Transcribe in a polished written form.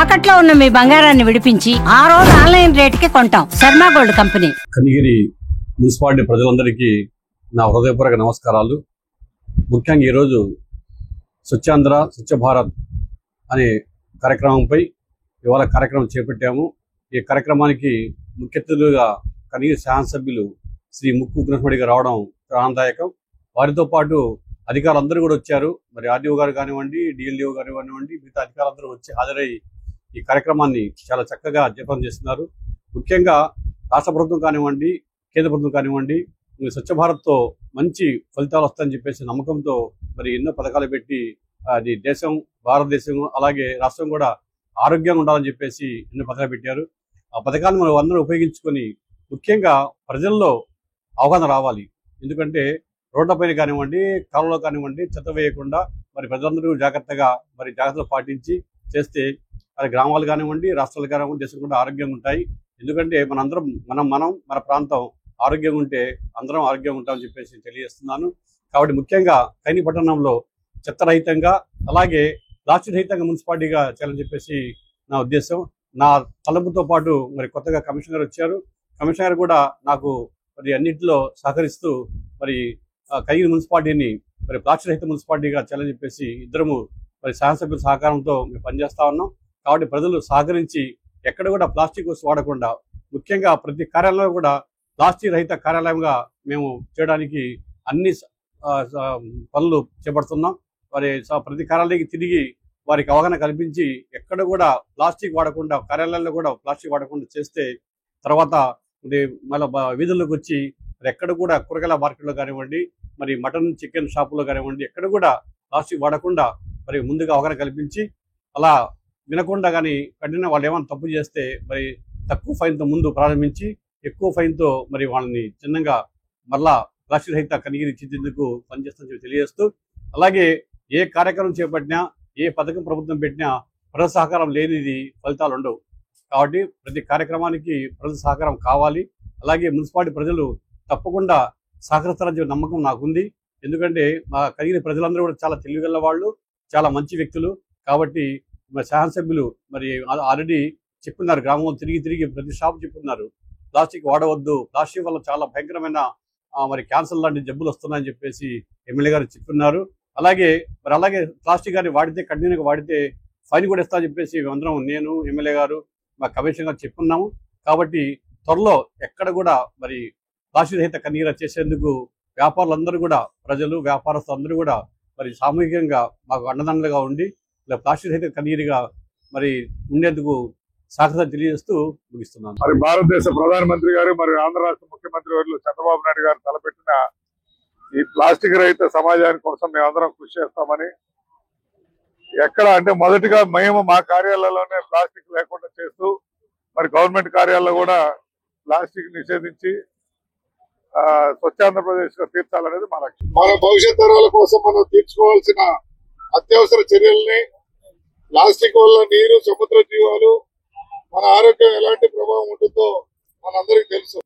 తాకట్లో ఉన్న మీ బంగారాన్ని విడిపించి ఆ రోజు ఆన్లైన్ రేటుకి కొంటాం. Sharma gold company. Kanigiri municipality ప్రజలందరికీ నా హృదయపూర్వక నమస్కారాలు. ముఖ్యంగా ఈరోజు స్వచ్ఛాంధ్ర స్వచ్ఛ భారత్ అనే కార్యక్రమంపై ఇవాళ కార్యక్రమం చేపట్టాము. ఈ కార్యక్రమానికి ముఖ్య అతిథులుగా కనిగిరి శాసనసభ్యులు శ్రీ ముక్కు కృష్ణమూర్తి గారు రావడం ఆనందదాయకం. వారితో పాటు అధికారులందరూ కూడా వచ్చారు. మరి ఆర్డీఓ గారు కానివ్వండి, డిఎల్డిఓ గారు కానివ్వండి, మిగతా అధికారులందరూ వచ్చి హాజరై ఈ కార్యక్రమాన్ని చాలా చక్కగా జపం చేస్తున్నారు. ముఖ్యంగా రాష్ట్ర ప్రభుత్వం కానివ్వండి, కేంద్ర ప్రభుత్వం కానివ్వండి, స్వచ్ఛ భారత్తో మంచి ఫలితాలు వస్తాయని చెప్పేసి నమ్మకంతో మరి ఎన్నో పథకాలు పెట్టి అది దేశం, భారతదేశం అలాగే రాష్ట్రం కూడా ఆరోగ్యంగా ఉండాలని చెప్పేసి ఎన్నో పథకాలు పెట్టారు. ఆ పథకాలను మనం అందరూ ఉపయోగించుకొని ముఖ్యంగా ప్రజల్లో అవగాహన రావాలి. ఎందుకంటే రోడ్లపైన కానివ్వండి, కాలువలో కానివ్వండి చెత్త వేయకుండా మరి ప్రజలందరూ జాగ్రత్తగా మరి జాగ్రత్తలు పాటించి చేస్తే అది గ్రామాలు కానివ్వండి, రాష్ట్రాలు కానివ్వండి, దేశం కూడా ఆరోగ్యంగా ఉంటాయి. ఎందుకంటే మనందరం మన ప్రాంతం ఆరోగ్యంగా ఉంటే అందరం ఆరోగ్యంగా ఉంటామని చెప్పేసి తెలియజేస్తున్నాను. కాబట్టి ముఖ్యంగా కైని పట్టణంలో చెత్త రహితంగా అలాగే ప్లాస్టిక్ రహితంగా మున్సిపాలిటీగా చేయాలని చెప్పేసి నా ఉద్దేశం. నా తలంపుతో పాటు మరి కొత్తగా కమిషనర్ వచ్చారు. కమిషనర్ కూడా నాకు మరి అన్నింటిలో సహకరిస్తూ మరి కనిగిరి మున్సిపాలిటీని మరి ప్లాస్టిక్ రహిత మున్సిపాలిటీగా చేయాలని చెప్పేసి ఇద్దరము మరి శాసనసభ్యుల సహకారంతో మేము పనిచేస్తా ఉన్నాం. కాబట్టి ప్రజలు సహకరించి ఎక్కడ కూడా ప్లాస్టిక్ వస్తువు వాడకుండా ముఖ్యంగా ప్రతి కార్యాలయంలో కూడా ప్లాస్టిక్ రహిత కార్యాలయంగా మేము చేయడానికి అన్ని పనులు చేపడుతున్నాం. మరి ప్రతి కార్యాలయానికి తిరిగి వారికి అవగాహన కల్పించి ఎక్కడ కూడా ప్లాస్టిక్ వాడకుండా, కార్యాలయాల్లో కూడా ప్లాస్టిక్ వాడకుండా చేస్తే తర్వాత మళ్ళీ వీధుల్లోకి వచ్చి ఎక్కడ కూడా కూరగాయల మార్కెట్లో కానివ్వండి, మరి మటన్ చికెన్ షాపులో కానివ్వండి, ఎక్కడ కూడా ప్లాస్టిక్ వాడకుండా మరి ముందుగా అవగాహన కల్పించి అలా వినకుండా కానీ కఠిన వాళ్ళు ఏమైనా తప్పు చేస్తే మరి తక్కువ ఫైన్తో ముందు ప్రారంభించి ఎక్కువ ఫైన్తో మరి వాళ్ళని చిన్నగా మళ్ళా ప్లాస్టిక్ రహిత కనిగిరి చిత్తేందుకు పనిచేస్తుందని తెలియజేస్తూ, అలాగే ఏ కార్యక్రమం చేపట్టినా, ఏ పథకం ప్రభుత్వం పెట్టినా ప్రజల సహకారం లేనిది ఫలితాలు ఉండవు. కాబట్టి ప్రతి కార్యక్రమానికి ప్రజల సహకారం కావాలి. అలాగే మున్సిపాలిటీ ప్రజలు తప్పకుండా సహకరిస్తారని చెప్పే నమ్మకం నాకుంది. ఎందుకంటే మా కనిగిరి ప్రజలందరూ కూడా చాలా తెలివిగల వాళ్ళు, చాలా మంచి వ్యక్తులు. కాబట్టి మరి శాసనసభ్యులు మరి ఆల్రెడీ చెప్పున్నారు, గ్రామంలో తిరిగి ప్రతి షాపు చెప్పున్నారు ప్లాస్టిక్ వాడవద్దు, ప్లాస్టిక్ వల్ల చాలా భయంకరమైన మరి క్యాన్సర్ లాంటి జబ్బులు వస్తున్నాయని చెప్పేసి ఎమ్మెల్యే గారు చెప్పున్నారు. అలాగే ప్లాస్టిక్ గారిని వాడితే కంటిన్యూగా వాడితే ఫైన్ కూడా ఇస్తామని చెప్పేసి మేమందరం, నేను, ఎమ్మెల్యే గారు, మా కమిషనర్ గారు చెప్పున్నాము. కాబట్టి త్వరలో ఎక్కడ కూడా మరి ప్లాస్టిక్ రహిత కనిగిరి చేసేందుకు వ్యాపారులందరూ కూడా, ప్రజలు, వ్యాపారస్తులు అందరూ కూడా మరి సామూహికంగా మాకు అండదండలుగా ఉండి ఇలా ప్లాస్టిక్ రహిత కనిగిరిగా మరి ఉండేందుకు సహకారం తెలియజేస్తూ ముగిస్తున్నాను. మరి భారతదేశ ప్రధానమంత్రి గారు మరియు ఆంధ్ర రాష్ట్ర ముఖ్యమంత్రి వర్యులు చంద్రబాబు నాయుడు గారు తలపెట్టిన ఈ ప్లాస్టిక్ రహిత సమాజానికి కోసం మేమందరం కృషి చేస్తామని, ఎక్కడ అంటే మొదటిగా మేము మా కార్యాలయంలోనే ప్లాస్టిక్ లేకుండా చేస్తూ మరి గవర్నమెంట్ కార్యాలయంలో కూడా ప్లాస్టిక్ నిషేధించి స్వచ్ఛాంధ్రప్రదేశ్ గా తీర్చాలనేది మా లక్ష్యం. మన భవిష్యత్ తరాల కోసం మనం తీర్చుకోవాల్సిన అత్యవసర చర్యల్ని, ప్లాస్టిక్ వల్ల నీరు, సముద్ర జీవాలు, మన ఆరోగ్యం ఎలాంటి ప్రభావం ఉంటుందో మనందరికీ తెలుసు.